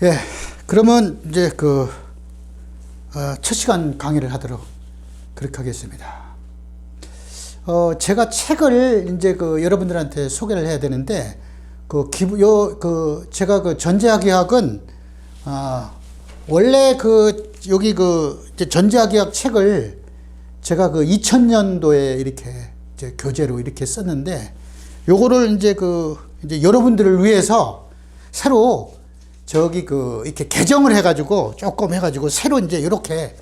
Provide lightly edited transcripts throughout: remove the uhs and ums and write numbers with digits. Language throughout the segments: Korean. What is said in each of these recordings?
예, 그러면 이제 첫 시간 강의를 하도록 그렇게 하겠습니다. 제가 책을 이제 여러분들한테 소개를 해야 되는데, 제가 전자기학은, 원래 여기 이제 전자기학 책을 제가 2000년도에 이렇게 이제 교재로 이렇게 썼는데, 요거를 이제 이제 여러분들을 위해서 새로 이렇게 개정을 해가지고 조금 해가지고 새로 이제 이렇게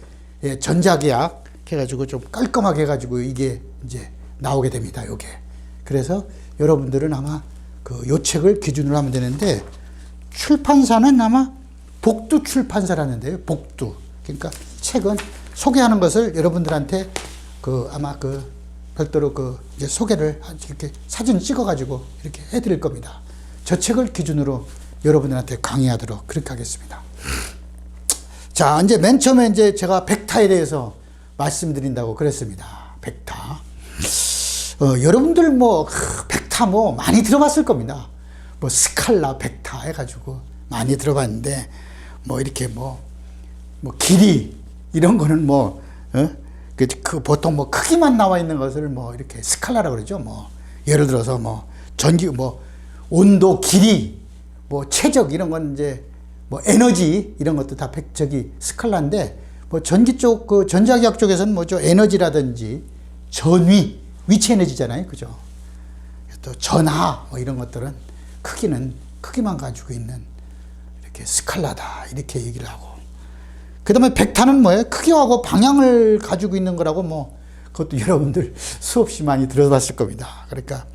전자기학 해가지고 좀 깔끔하게 해가지고 이게 이제 나오게 됩니다. 요게. 그래서 여러분들은 아마 요 책을 기준으로 하면 되는데, 출판사는 아마 복두 출판사라는데요. 복두. 그러니까 책은 소개하는 것을 여러분들한테 아마 별도로 이제 소개를 이렇게 사진 찍어가지고 이렇게 해드릴 겁니다. 저 책을 기준으로 여러분들한테 강의하도록 그렇게 하겠습니다. 자, 이제 맨 처음에 이제 제가 벡타에 대해서 말씀드린다고 그랬습니다. 벡타. 여러분들 벡타 많이 들어봤을 겁니다. 스칼라 벡타 해가지고 많이 들어봤는데, 이렇게 길이, 이런 거는 보통 크기만 나와 있는 것을 이렇게 스칼라라고 그러죠. 예를 들어서 온도, 길이, 최적, 이런 건 이제 에너지, 이런 것도 다 스칼라인데, 전기 쪽, 전자기학 쪽에서는 에너지라든지 전위, 위치 에너지잖아요. 그죠? 또 전하, 이런 것들은 크기만 가지고 있는 이렇게 스칼라다. 이렇게 얘기를 하고. 그 다음에 벡타는 뭐예요? 크기하고 방향을 가지고 있는 거라고 그것도 여러분들 수없이 많이 들어봤을 겁니다. 그러니까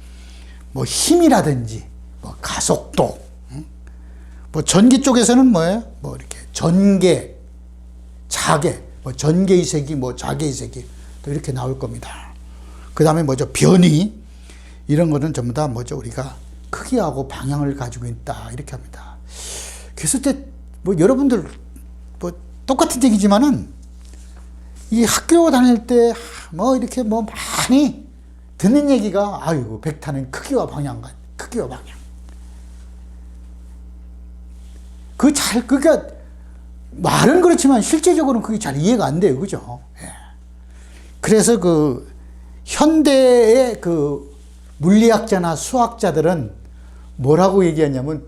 힘이라든지 가속도, 전기 쪽에서는 뭐예요? 이렇게 전개, 자개, 전개이색이, 자개이색이 또 이렇게 나올 겁니다. 그 다음에 변위, 이런 거는 전부 다 우리가 크기하고 방향을 가지고 있다. 이렇게 합니다. 그랬을 때 여러분들 똑같은 얘기지만은 이 학교 다닐 때 이렇게 많이 듣는 얘기가, 아이고, 벡타는 크기와 방향. 그러니까 말은 그렇지만 실제적으로는 그게 잘 이해가 안 돼요. 그죠? 예. 그래서 현대의 물리학자나 수학자들은 뭐라고 얘기하냐면,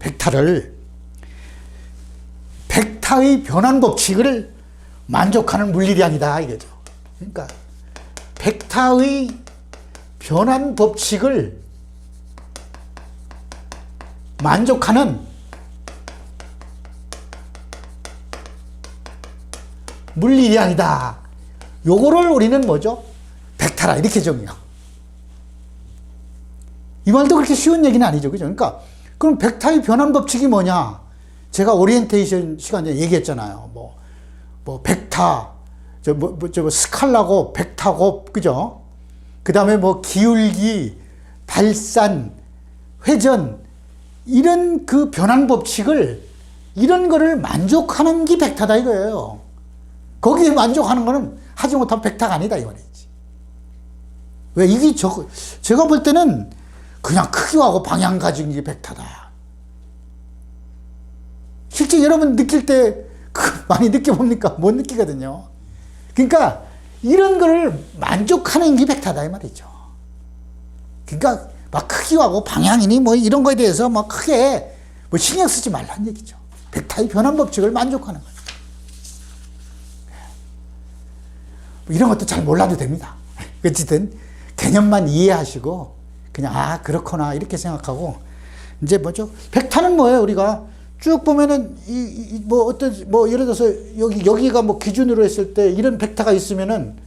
벡타의 변환 법칙을 만족하는 물리량이다, 이거죠. 그러니까 벡타의 변환 법칙을 만족하는 물리량이다. 요거를 우리는 벡타라, 이렇게 정의해요. 이 말도 그렇게 쉬운 얘기는 아니죠. 그죠? 그러니까 그럼 벡타의 변환 법칙이 뭐냐? 제가 오리엔테이션 시간에 얘기했잖아요. 벡타, 스칼라고, 벡타고, 그죠? 그 다음에 기울기, 발산, 회전, 이런 변환 법칙을, 이런 거를 만족하는 게 벡타다 이거예요. 거기에 만족하는 거는 하지 못한 벡타가 아니다, 이 말이지. 왜? 이게 제가 볼 때는 그냥 크기하고 방향 가지고 이게 벡타다. 실제 여러분 느낄 때 많이 느껴봅니까? 못 느끼거든요. 그러니까 이런 거를 만족하는 게 벡타다 이 말이죠. 그러니까 크기하고 방향이니 이런 거에 대해서 크게 신경 쓰지 말라는 얘기죠. 벡타의 변환 법칙을 만족하는 거예요. 이런 것도 잘 몰라도 됩니다. 어쨌든 개념만 이해하시고 그냥 그렇구나 이렇게 생각하고, 이제 벡타는 뭐예요? 우리가 쭉 보면은 예를 들어서 여기가 기준으로 했을 때 이런 벡타가 있으면은,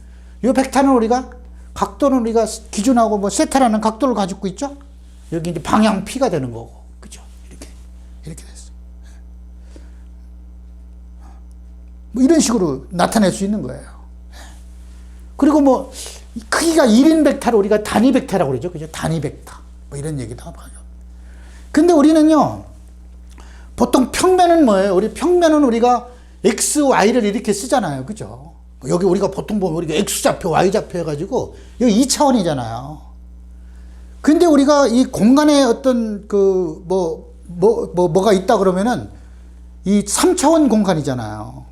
이 벡타는 우리가 각도는 우리가 기준하고 세타라는 각도를 가지고 있죠. 여기 이제 방향 P가 되는 거고, 그죠? 이렇게 됐어. 이런 식으로 나타낼 수 있는 거예요. 그리고 크기가 1인 벡타를 우리가 단위 벡타라고 그러죠. 그죠? 단위 벡타. 이런 얘기도 하고. 근데 우리는요, 보통 평면은 뭐예요? 평면은 우리가 X, Y를 이렇게 쓰잖아요. 그죠? 여기 우리가 보통 보면 우리가 X좌표, Y좌표 해가지고, 여기 2차원이잖아요. 근데 우리가 이 공간에 어떤 뭐가 있다 그러면은 이 3차원 공간이잖아요.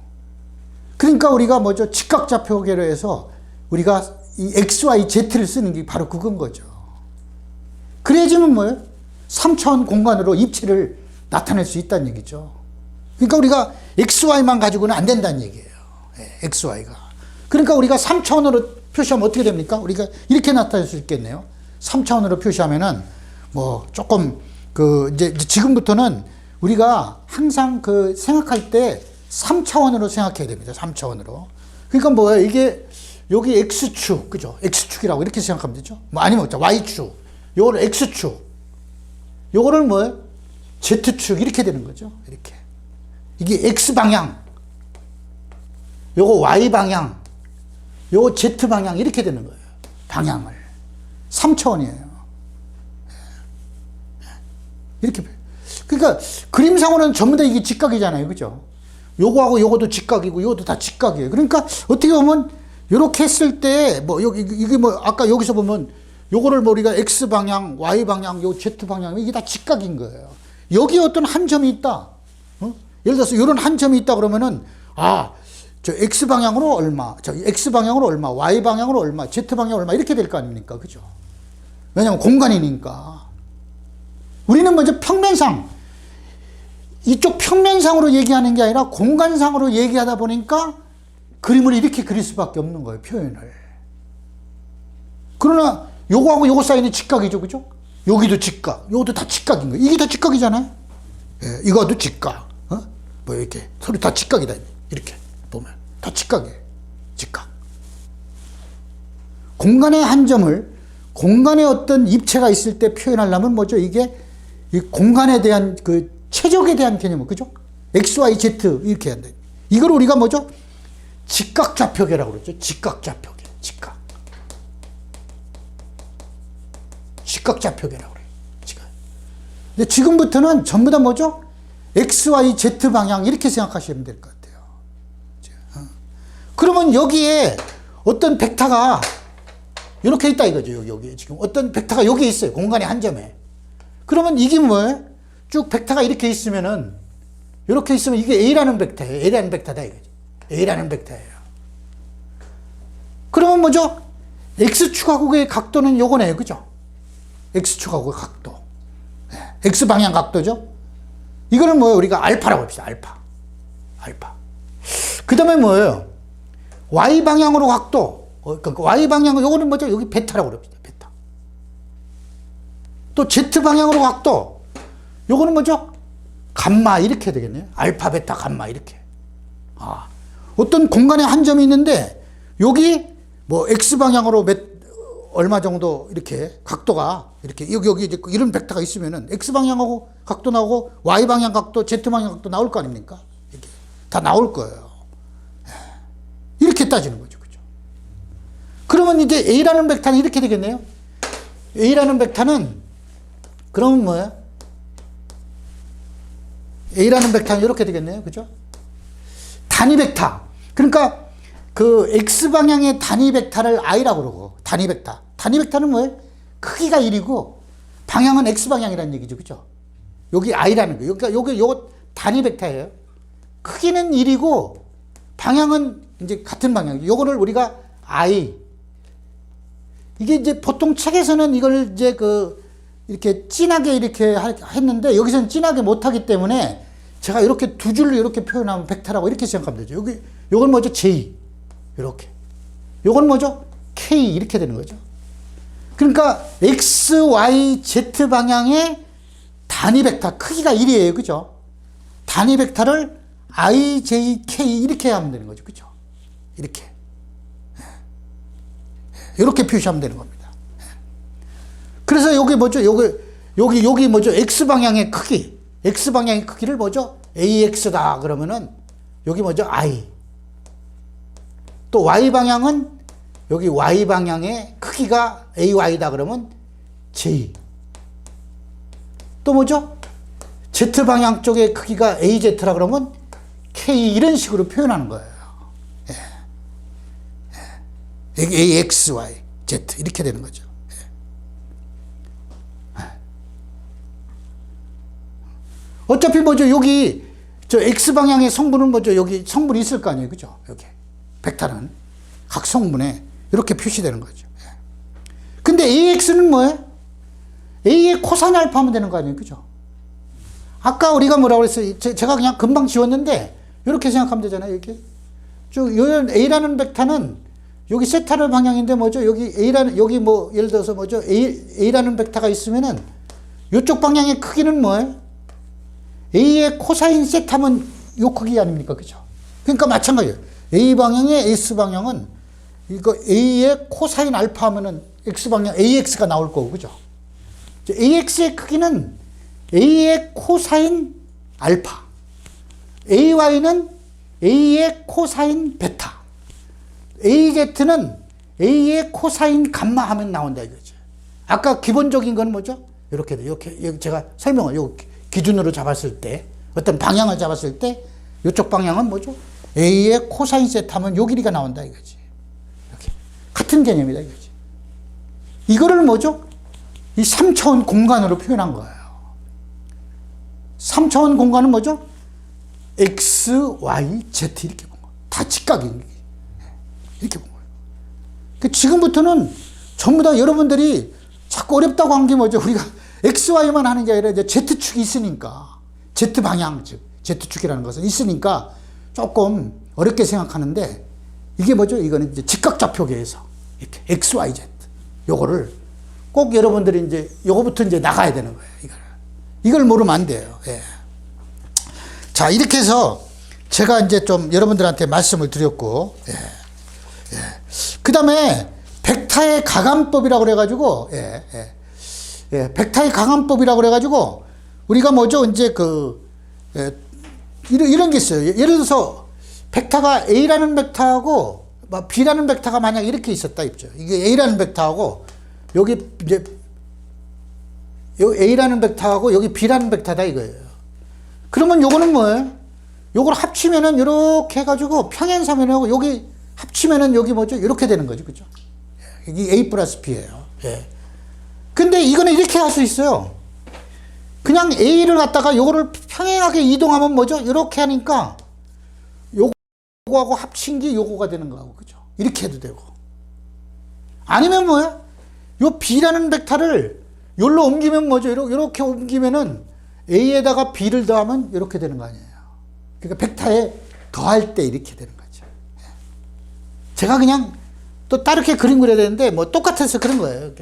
그러니까 우리가 뭐죠? 직각좌표계로 해서 우리가 이 x, y, z를 쓰는 게 바로 그건 거죠. 그래야지만 뭐예요? 3차원 공간으로 입체를 나타낼 수 있다는 얘기죠. 그러니까 우리가 x, y만 가지고는 안 된다는 얘기예요. x, y가. 그러니까 우리가 3차원으로 표시하면 어떻게 됩니까? 우리가 이렇게 나타낼 수 있겠네요. 3차원으로 표시하면은 뭐 조금 이제 지금부터는 우리가 항상 생각할 때 3차원으로 생각해야 됩니다. 3차원으로. 그러니까 뭐예요? 이게 여기 x축, 그죠? x축이라고 이렇게 생각하면 되죠. 뭐 아니면 y축. 요거를 x축. 요거를 뭐예요? z축 이렇게 되는 거죠. 이렇게. 이게 x방향. 요거 y방향. 요거 z방향 이렇게 되는 거예요. 방향을. 3차원이에요. 이렇게. 그러니까 그림상으로는 전부 다 이게 직각이잖아요. 그죠? 요거하고 요거도 직각이고 요것도 다 직각이에요. 그러니까 어떻게 보면 요렇게 했을 때 뭐 여기 이게 뭐 아까 여기서 보면 요거를 뭐 우리가 x방향, y방향, 요 z방향 이게 다 직각인 거예요. 여기에 어떤 한 점이 있다. 예를 들어서 요런 한 점이 있다 그러면은 저 x방향으로 얼마, 저 x방향으로 얼마, y방향으로 얼마, z방향으로 얼마 이렇게 될 거 아닙니까? 그죠? 왜냐면 공간이니까. 우리는 먼저 평면상 이쪽 평면상으로 얘기하는 게 아니라 공간상으로 얘기하다 보니까 그림을 이렇게 그릴 수밖에 없는 거예요. 표현을. 그러나 요거하고 요거 사이는 직각이죠. 그죠? 여기도 직각, 요것도 다 직각인 거예요. 이게 다 직각이잖아요. 예, 이거도 직각. 뭐 이렇게 서로 다 직각이다. 이렇게 보면 다 직각이에요. 직각. 공간의 한 점을 공간에 어떤 입체가 있을 때 표현하려면 뭐죠? 이게 이 공간에 대한 최적에 대한 개념은 그죠? x, y, z 이렇게 한다. 이걸 우리가 뭐죠? 직각좌표계라고 그러죠. 직각좌표계. 직각좌표계라고 그래요. 근데 지금부터는 전부 다 뭐죠? x, y, z 방향 이렇게 생각하시면 될 것 같아요. 그러면 여기에 어떤 벡터가 이렇게 있다 이거죠. 여기에 지금 어떤 벡터가 여기 있어요. 공간의 한 점에. 그러면 이게 뭐예요? 쭉 벡터가 이렇게 있으면은 이렇게 있으면 이게 A라는 벡터예요. A라는 벡터다 이거죠. A라는 벡터예요. 그러면 뭐죠? X축하고의 각도는 요거네요. 그죠? X축하고의 각도. X방향 각도죠? 이거는 뭐예요? 우리가 알파라고 합시다. 알파. 그 다음에 뭐예요? Y방향으로 각도. 그러니까 Y방향은 요거는 뭐죠? 여기 베타라고 그럽시다. 베타. 또 Z방향으로 각도. 요거는 뭐죠? 감마 이렇게 되겠네요. 알파, 베타, 감마 이렇게. 어떤 공간에 한 점이 있는데 여기 뭐 X방향으로 얼마 정도 이렇게 각도가 이렇게 여기 이제 이런 벡터가 있으면은 X방향하고 각도 나오고 Y방향 각도, Z방향 각도 나올 거 아닙니까? 이렇게 다 나올 거예요. 이렇게 따지는 거죠. 그죠? 그러면 이제 A라는 벡터는 이렇게 되겠네요. A라는 벡터는 그러면 뭐예요? A라는 벡터는 이렇게 되겠네요. 그죠? 단위 벡터. 그러니까 X방향의 단위 벡터를 I라고 그러고, 단위 벡터. 단위 벡터는 뭐예요? 크기가 1이고, 방향은 X방향이라는 얘기죠. 그죠? 여기 I라는 거예요. 그러니까 요거 단위 벡터예요. 크기는 1이고, 방향은 이제 같은 방향이죠. 요거를 우리가 I. 이게 이제 보통 책에서는 이걸 이제 이렇게 진하게 이렇게 했는데, 여기서는 진하게 못하기 때문에, 제가 이렇게 두 줄로 이렇게 표현하면 벡터라고 이렇게 생각하면 되죠. 요건 뭐죠? J. 이렇게. 요건 뭐죠? K. 이렇게 되는 거죠. 그러니까 X, Y, Z 방향의 단위 벡터, 크기가 1이에요. 그죠? 단위 벡터를 I, J, K 이렇게 하면 되는 거죠. 그죠? 이렇게. 이렇게 표시하면 되는 겁니다. 그래서 여기 뭐죠? 여기 뭐죠? X방향의 크기. X방향의 크기를 뭐죠? AX다 그러면은 여기 뭐죠? I. 또 Y방향은 여기 Y방향의 크기가 AY다 그러면 J. 또 뭐죠? Z방향 쪽의 크기가 AZ라 그러면 K 이런 식으로 표현하는 거예요. AX, Y, Z 이렇게 되는 거죠. 어차피 뭐죠? 여기 저 X방향의 성분은 뭐죠? 여기 성분이 있을 거 아니에요. 그죠? 여기. 벡터는. 각 성분에 이렇게 표시되는 거죠. 근데 AX는 뭐예요? A의 코사인 알파 하면 되는 거 아니에요. 그죠? 아까 우리가 뭐라고 그랬어요? 제가 그냥 금방 지웠는데, 이렇게 생각하면 되잖아요. 이렇게. A라는 벡터는 여기 세타는 방향인데 뭐죠? 여기 뭐, 예를 들어서 뭐죠? A라는 벡터가 있으면은, 이쪽 방향의 크기는 뭐예요? A의 코사인 세타면 요 크기 아닙니까? 그죠? 그러니까 마찬가지예요. A 방향의 S 방향은 이거 A의 코사인 알파 하면은 X 방향 AX가 나올 거고, 그죠? AX의 크기는 A의 코사인 알파. AY는 A의 코사인 베타. AZ는 A의 코사인 감마 하면 나온다 이거죠. 아까 기본적인 건 뭐죠? 이렇게 제가 설명을 요 기준으로 잡았을 때, 어떤 방향을 잡았을 때, 이쪽 방향은 뭐죠? A의 코사인 세타 하면 요 길이가 나온다 이거지. 이렇게. 같은 개념이다 이거지. 이거를 뭐죠? 이 3차원 공간으로 표현한 거예요. 3차원 공간은 뭐죠? X, Y, Z 이렇게 본 거예요. 다 직각인 이렇게 본 거예요. 지금부터는 전부 다 여러분들이 자꾸 어렵다고 한 게 뭐죠? 우리가 X, Y만 하는 게 아니라 이제 Z축이 있으니까, Z 방향, 즉 Z축이라는 것은 있으니까 조금 어렵게 생각하는데, 이게 뭐죠? 이거는 이제 직각좌표계에서 이렇게 X, Y, Z 요거를 꼭 여러분들이 이제 요거부터 이제 나가야 되는 거예요. 이걸 모르면 안 돼요. 예. 자, 이렇게 해서 제가 이제 좀 여러분들한테 말씀을 드렸고, 예. 예. 그 다음에 벡터의 가감법이라고 그래가지고, 예. 예. 예. 벡터의 가감법이라고 그래가지고, 우리가 뭐죠? 이제 예. 이런 게 있어요. 예를 들어서 벡터가 A라는 벡터하고 B라는 벡터가 만약 이렇게 있었다 입죠. 이게 A라는 벡터하고 여기 이제 여기 A라는 벡터하고 여기 B라는 벡터다 이거예요. 그러면 요거는 뭐예요? 요걸 합치면은 이렇게 해가지고 평행사면하고 여기 합치면은 여기 뭐죠? 이렇게 되는 거죠. 그죠? 여기 A 플러스 B예요. 예. 근데 이거는 이렇게 할 수 있어요. 그냥 A를 갖다가 요거를 평행하게 이동하면 뭐죠? 이렇게 하니까 요거하고 합친 게 요거가 되는 거고. 그죠? 이렇게 해도 되고. 아니면 뭐야? 요 B라는 벡터를 요로 옮기면 뭐죠? 이렇게 옮기면은 A에다가 B를 더하면 이렇게 되는 거 아니에요. 그러니까 벡터에 더할 때 이렇게 되는 거죠. 제가 그냥 또 다르게 그림 그려야 되는데 뭐 똑같아서 그런 거예요.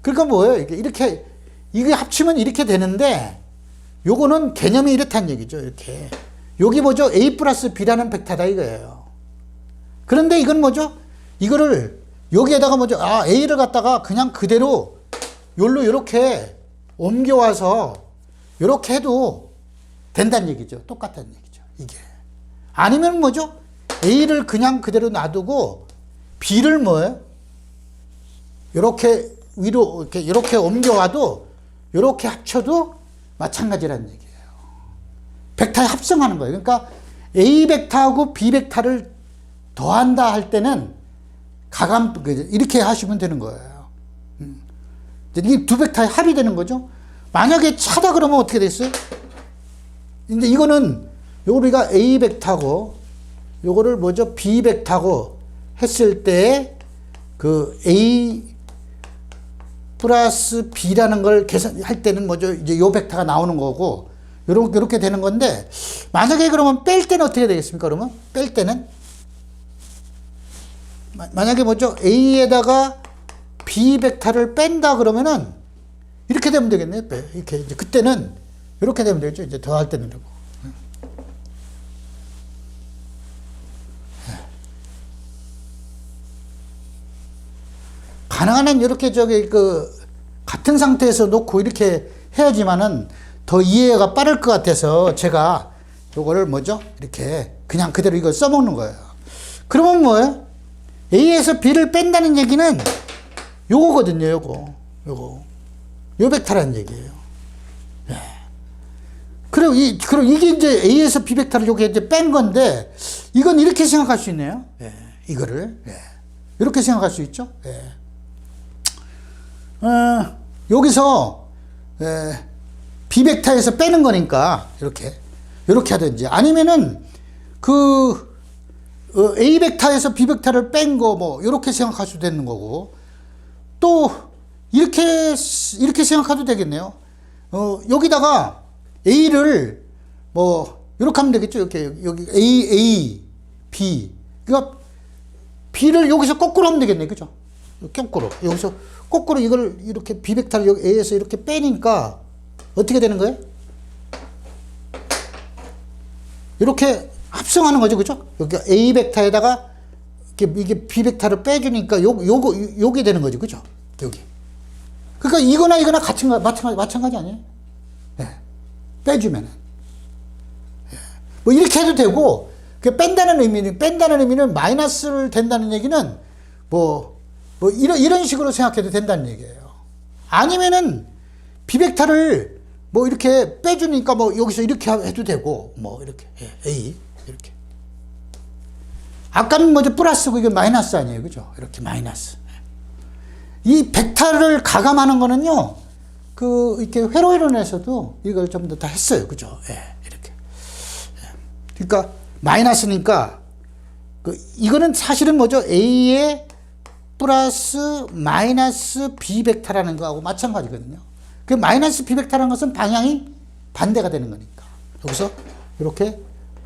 그러니까 뭐예요? 이게 합치면 이렇게 되는데 요거는 개념이 이렇다는 얘기죠. 이렇게. 여기 뭐죠? A 플러스 B라는 벡터다 이거예요. 그런데 이건 뭐죠? 이거를 여기에다가 뭐죠? A를 갖다가 그냥 그대로 요로 이렇게 옮겨와서 이렇게 해도 된다는 얘기죠. 똑같다는 얘기죠. 이게. 아니면 뭐죠? A를 그냥 그대로 놔두고 B를 뭐예요? 이렇게 위로 이렇게 옮겨와도 이렇게 합쳐도 마찬가지라는 얘기예요. 벡터에 합성하는 거예요. 그러니까 A 벡터하고 B 벡터를 더한다 할 때는 이렇게 하시면 되는 거예요. 이 두 벡터의 합이 되는 거죠. 만약에 차다 그러면 어떻게 됐어요? 이제 이거는 우리가 A 벡터고 요거를 뭐죠? B 벡터고 했을 때 A 플러스 B라는 걸 계산할 때는 뭐죠? 이제 요 벡터가 나오는 거고 요렇게 되는 건데, 만약에 그러면 뺄 때는 어떻게 되겠습니까? 그러면 뺄 때는 만약에 뭐죠? A에다가 B 벡터를 뺀다 그러면은 이렇게 되면 되겠네요. 이렇게 이제 그때는 이렇게 되면 되죠. 이제 더할 때는 되고. 가능한 한 이렇게 같은 상태에서 놓고 이렇게 해야지만은 더 이해가 빠를 것 같아서 제가 요거를 뭐죠? 이렇게 그냥 그대로 이걸 써먹는 거예요. 그러면 뭐예요? A에서 B를 뺀다는 얘기는 요거거든요. 요거. 요 벡터라는 얘기예요. 예. 그럼 이게 이제 A에서 B 벡터를 여기 이제 뺀 건데, 이건 이렇게 생각할 수 있네요. 예. 이거를. 예. 이렇게 생각할 수 있죠. 예. 여기서 B 벡터에서 빼는 거니까 이렇게 이렇게 하든지, 아니면은 A 벡터에서 B 벡터를 뺀 거 뭐 이렇게 생각할 수도 되는 거고, 또 이렇게 생각해도 되겠네요. 여기다가 A를 뭐 이렇게 하면 되겠죠. 이렇게 여기 A, B. 그러니까 B를 여기서 거꾸로 하면 되겠네, 그죠? 거꾸로 여기서 거꾸로 이걸 이렇게 B 벡터를 여기 A에서 이렇게 빼니까 어떻게 되는 거예요? 이렇게 합성하는 거죠, 그죠? 여기 A 벡터에다가 이게 B 벡터를 빼주니까 요게 되는 거죠, 그죠? 여기. 그러니까 이거나 마찬가지 아니에요? 예. 빼주면은. 예. 뭐 이렇게 해도 되고, 뺀다는 의미는 마이너스를 된다는 얘기는 이런 식으로 생각해도 된다는 얘기예요. 아니면은 B 벡터를 뭐 이렇게 빼주니까 뭐 여기서 이렇게 해도 되고, 뭐 이렇게. 예. A. 이렇게. 아까는 뭐죠? 플러스고 이게 마이너스 아니에요. 그죠? 이렇게 마이너스. 이 벡터를 가감하는 거는요, 이렇게 회로 이론에서도 이걸 좀 더 다 했어요. 그죠? 예, 이렇게. 예. 그러니까, 마이너스니까, 이거는 사실은 뭐죠? A의 플러스 마이너스 B 벡터라는 거하고 마찬가지거든요. 그 마이너스 B 벡터라는 것은 방향이 반대가 되는 거니까. 여기서 이렇게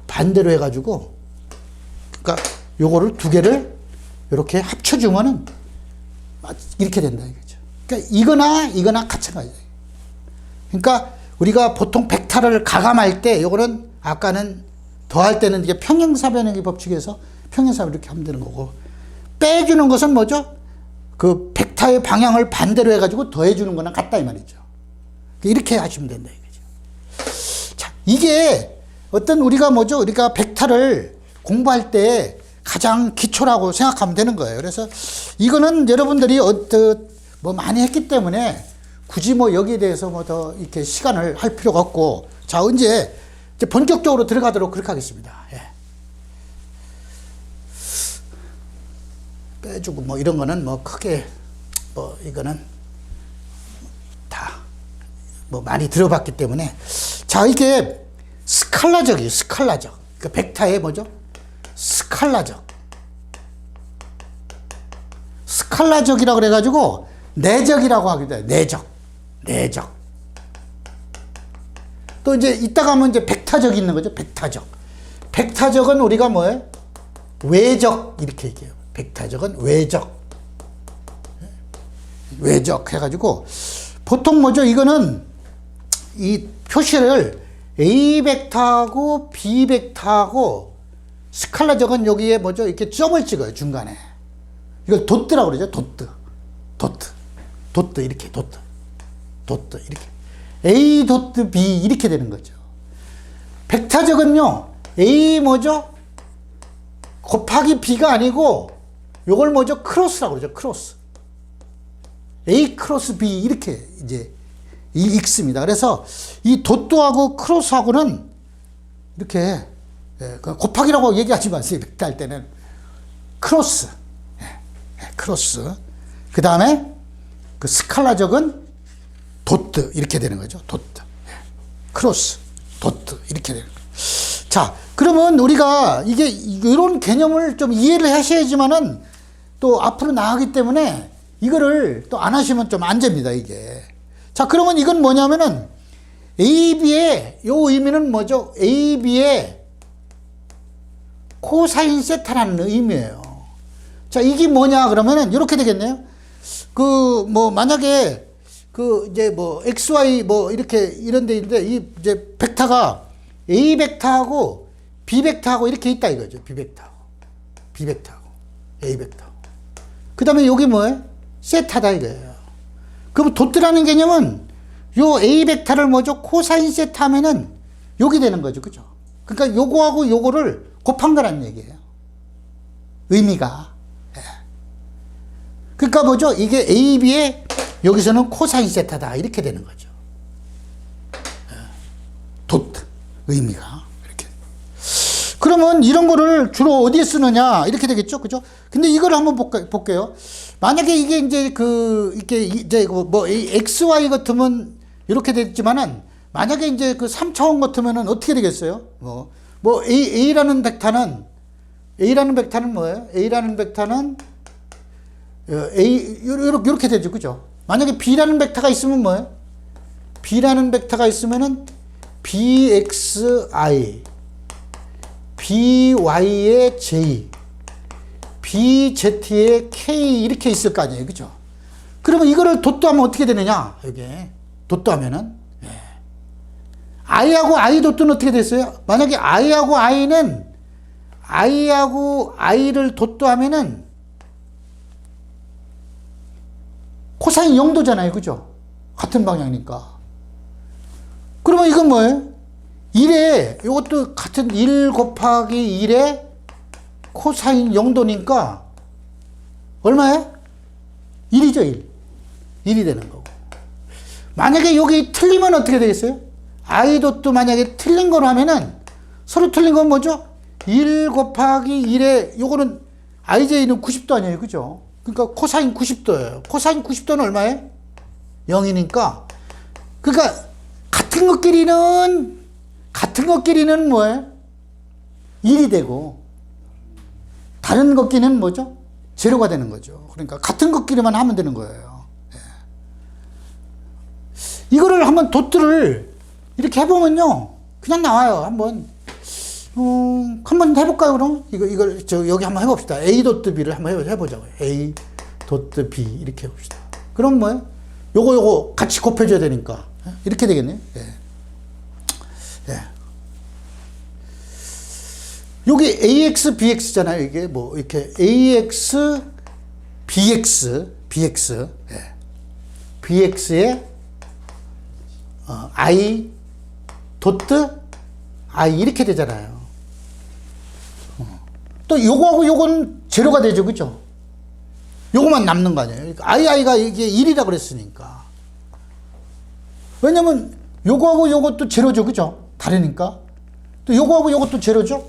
반대로 해가지고, 그러니까 요거를 두 개를 이렇게 합쳐주면은 이렇게 된다 이거죠. 그러니까 이거나 마찬가지예요. 그러니까 우리가 보통 벡터를 가감할 때 요거는 아까는 더할 때는 이게 평행사변형의 법칙에서 평행사변 이렇게 하면 되는 거고, 빼주는 것은 뭐죠? 그 벡터의 방향을 반대로 해가지고 더해주는 거나 같다 이 말이죠. 이렇게 하시면 된다 이거죠. 자, 이게 어떤 우리가 벡터를 공부할 때 가장 기초라고 생각하면 되는 거예요. 그래서 이거는 여러분들이 뭐 많이 했기 때문에 굳이 뭐 여기에 대해서 뭐 더 이렇게 시간을 할 필요가 없고, 자, 이제 본격적으로 들어가도록 그렇게 하겠습니다. 예. 빼주고 뭐 이런 거는 뭐 크게 뭐 이거는 다 뭐 많이 들어봤기 때문에, 자, 이게 스칼라적이에요. 스칼라적. 그 벡터의 뭐죠? 스칼라적이라고 그래가지고 내적이라고 하기도 해요. 내적. 또 이제 이따가 하면 이제 벡터적이 있는 거죠. 벡터적은 우리가 뭐예요? 외적 이렇게 얘기해요. 벡터적은 외적 해가지고 보통 뭐죠? 이거는 이 표시를 A 벡터하고 B 벡터하고 스칼라적은 여기에 뭐죠? 이렇게 점을 찍어요, 중간에. 이걸 도트라고 그러죠, 도트, 이렇게, 도트, 이렇게. A 도트 B, 이렇게 되는 거죠. 벡터적은요, A 뭐죠? 곱하기 B가 아니고, 요걸 뭐죠? 크로스라고 그러죠, 크로스. A 크로스 B, 이렇게 이제, 읽습니다. 그래서 이 도트하고 크로스하고는 이렇게, 곱하기라고 얘기하지 마세요. 벡터 할 때는. 크로스. 그 다음에 그 스칼라적은 도트. 이렇게 되는 거죠. 도트. 크로스. 도트. 이렇게 되는 거죠. 자, 그러면 우리가 이게 이런 개념을 좀 이해를 하셔야지만은 또 앞으로 나가기 때문에 이거를 또 안 하시면 좀 안 됩니다. 이게. 자, 그러면 이건 뭐냐면은 AB의 요 의미는 뭐죠? AB의 코사인 세타라는 의미예요. 자, 이게 뭐냐 그러면은 이렇게 되겠네요. 만약에 이제 XY 이렇게 이런 데 있는데 이 이제 벡터가 A 벡터하고 B 벡터하고 이렇게 있다 이거죠. B 벡터하고 A 벡터. 그다음에 여기 뭐예요? 세타다 이거예요. 그럼 도트라는 개념은 요 A 벡터를 뭐죠? 코사인 세타 하면은 여기 되는 거죠. 그죠? 그러니까 요거하고 요거를 곱한 거란 얘기예요. 의미가. 예. 그러니까 뭐죠? 이게 AB의 여기서는 코사인 세타다. 이렇게 되는 거죠. 예. 도트. 의미가. 이렇게. 그러면 이런 거를 주로 어디에 쓰느냐? 이렇게 되겠죠. 그죠? 근데 이걸 한번 볼게요. 만약에 이게 이제 이렇게 이제 XY 같으면 이렇게 됐지만은 만약에 이제 그 3차원 같으면은 어떻게 되겠어요? 뭐 A라는 벡터는 뭐예요? A라는 벡터는 요렇게 되죠. 그죠? 만약에 B라는 벡터가 있으면 뭐예요? B라는 벡터가 있으면은 BXI, BY의 J, BZ의 K 이렇게 있을 거 아니에요. 그죠? 그러면 이거를 도트하면 어떻게 되느냐? 여기 도트하면은 I하고 I 도트는 어떻게 됐어요? 만약에 I하고 I를 도트하면은 코사인 0도잖아요. 그죠? 같은 방향이니까. 그러면 이건 뭐예요? 1에, 이것도 같은 1 곱하기 1에 코사인 0도니까 얼마예요? 1이죠, 1. 1이 되는 거고. 만약에 여기 틀리면 어떻게 되겠어요? I도트 만약에 틀린 거로 하면은 서로 틀린 건 뭐죠? 1 곱하기 1에 요거는 IJ는 90도 아니에요. 그죠? 그러니까 코사인 90도예요. 코사인 90도는 얼마예요? 0이니까. 그러니까 같은 것끼리는 뭐예요? 1이 되고 다른 것끼리는 뭐죠? 제로가 되는 거죠. 그러니까 같은 것끼리만 하면 되는 거예요. 예. 이거를 한번 도트를 이렇게 해보면요. 그냥 나와요. 한번 해볼까요, 그럼? 이걸, 여기 한번 해봅시다. A 도트 B를 한번 해보자고요. A 도트 B. 이렇게 해봅시다. 그럼 뭐예요? 요거 같이 곱해줘야 되니까. 이렇게 되겠네요. 예. 예. 여기 AX, BX잖아요. 이게 뭐, 이렇게 AX, BX. 예. BX에, I, 도트, I 이렇게 되잖아요. 또 요거하고 요거는 제로가 되죠. 그죠? 요거만 남는 거 아니에요. II가 이게 1이라 그랬으니까. 왜냐면 요거하고 요것도 제로죠. 그죠? 다르니까. 또 요거하고 요것도 제로죠.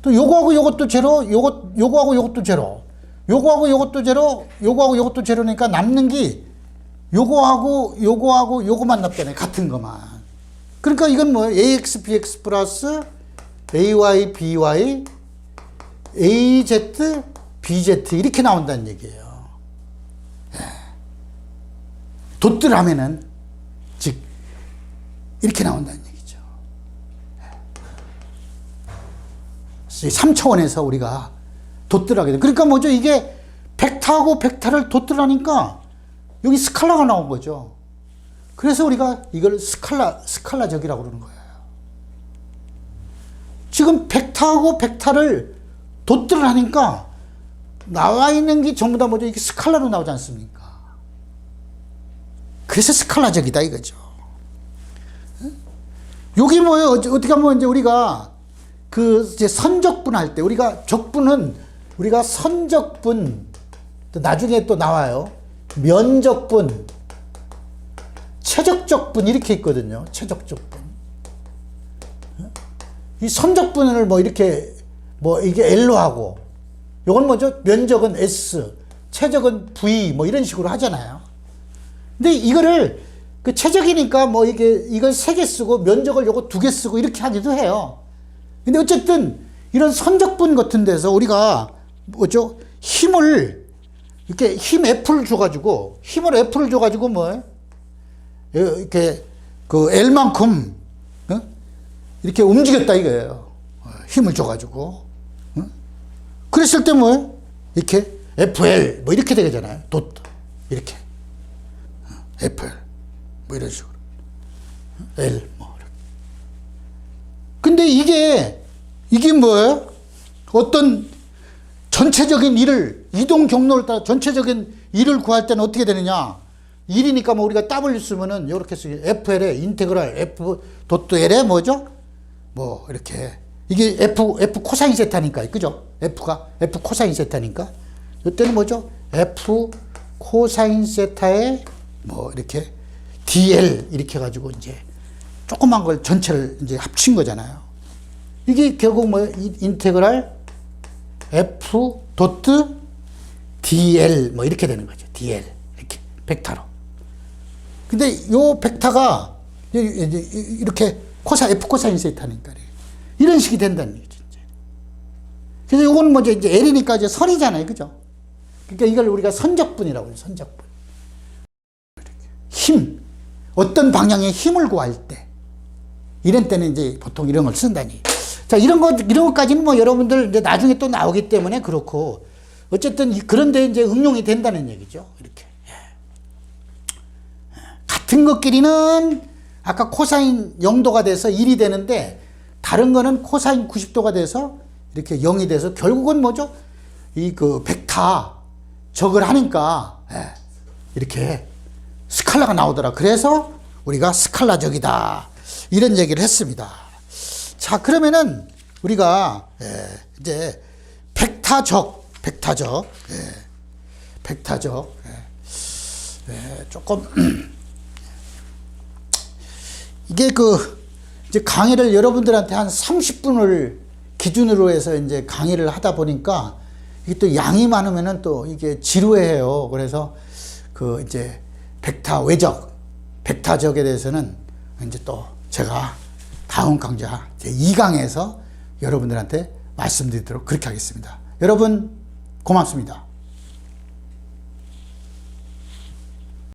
또 요거하고 요것도 제로, 요거하고 요것도 제로. 요거하고 요것도 제로, 요거하고 요것도 제로니까 남는 게 요거하고 요거만 남잖아요. 같은 것만. 그러니까 이건 뭐예요? AX, BX 플러스 AY, BY, AZ, BZ 이렇게 나온다는 얘기예요. 도트를 하면은 즉 이렇게 나온다는 얘기죠. 3차원에서 우리가 도트를 하게 돼. 그러니까 뭐죠? 이게 벡터하고 벡터를 도트를 하니까 여기 스칼라가 나온 거죠. 그래서 우리가 이걸 스칼라적이라고 그러는 거예요. 지금 벡터하고 벡터를 도트를 하니까 나와 있는 게 전부 다 뭐죠? 이게 스칼라로 나오지 않습니까? 그래서 스칼라적이다 이거죠. 여기 뭐예요? 어떻게 하면 이제 우리가 그 이제 선적분 할 때 우리가 적분은 우리가 선적분 나중에 또 나와요. 면적분, 최적적분 이렇게 있거든요. 최적적분. 이 선적분을 뭐 이렇게 뭐 이게 L로 하고 요건 뭐죠? 면적은 S, 최적은 V 뭐 이런 식으로 하잖아요. 근데 이거를 그 최적이니까 뭐 이걸 3개 쓰고 면적을 요거 2개 쓰고 이렇게 하기도 해요. 근데 어쨌든 이런 선적분 같은 데서 우리가 뭐죠? 힘을 이렇게 힘 F를 줘가지고 뭐예요? 이렇게 그 L만큼 이렇게 움직였다 이거예요. 힘을 줘가지고. 그랬을 때 뭐예요? 이렇게 FL 뭐 이렇게 되잖아요. 도트 이렇게 FL 뭐 이런 식으로 L 뭐. 근데 이게 뭐예요? 어떤 전체적인 일을 이동 경로를 따라 전체적인 일을 구할 때는 어떻게 되느냐? 1이니까 뭐 우리가 W 쓰면은 이렇게 쓰기 FL에 인테그랄 F 도트 L에 뭐죠? 뭐 이렇게 이게 F 코사인 세타니까 그죠? F 코사인 세타니까 이때는 뭐죠? F 코사인 세타에 뭐 이렇게 DL 이렇게 가지고 이제 조그만 걸 전체를 이제 합친 거잖아요. 이게 결국 뭐 인테그랄 F 도트 DL 뭐 이렇게 되는 거죠. DL 이렇게 벡터로. 근데 요 벡터가 이제 이렇게 F 코사인 세타니까 이런 식이 된다는 얘기죠. 그래서 요거는 뭐 이제 L이니까 이제 선이잖아요. 그죠? 그러니까 이걸 우리가 선적분이라고 해요. 선적분. 힘. 어떤 방향의 힘을 구할 때. 이런 때는 이제 보통 이런 걸 쓴다니. 자, 이런 것까지는 뭐 여러분들 이제 나중에 또 나오기 때문에 그렇고. 어쨌든 그런데 이제 응용이 된다는 얘기죠. 이렇게. 같은 것끼리는 아까 코사인 0도가 돼서 1이 되는데 다른 거는 코사인 90도가 돼서 이렇게 0이 돼서 결국은 뭐죠? 벡터 적을 하니까 이렇게 스칼라가 나오더라. 그래서 우리가 스칼라적이다. 이런 얘기를 했습니다. 자, 그러면은 우리가 이제 벡터적 조금 이게 이제 강의를 여러분들한테 한 30분을 기준으로 해서 이제 강의를 하다 보니까 이게 또 양이 많으면은 또 이게 지루해요. 그래서 이제 벡터적에 대해서는 이제 또 제가 다음 강좌 제 2강에서 여러분들한테 말씀드리도록 그렇게 하겠습니다. 여러분 고맙습니다.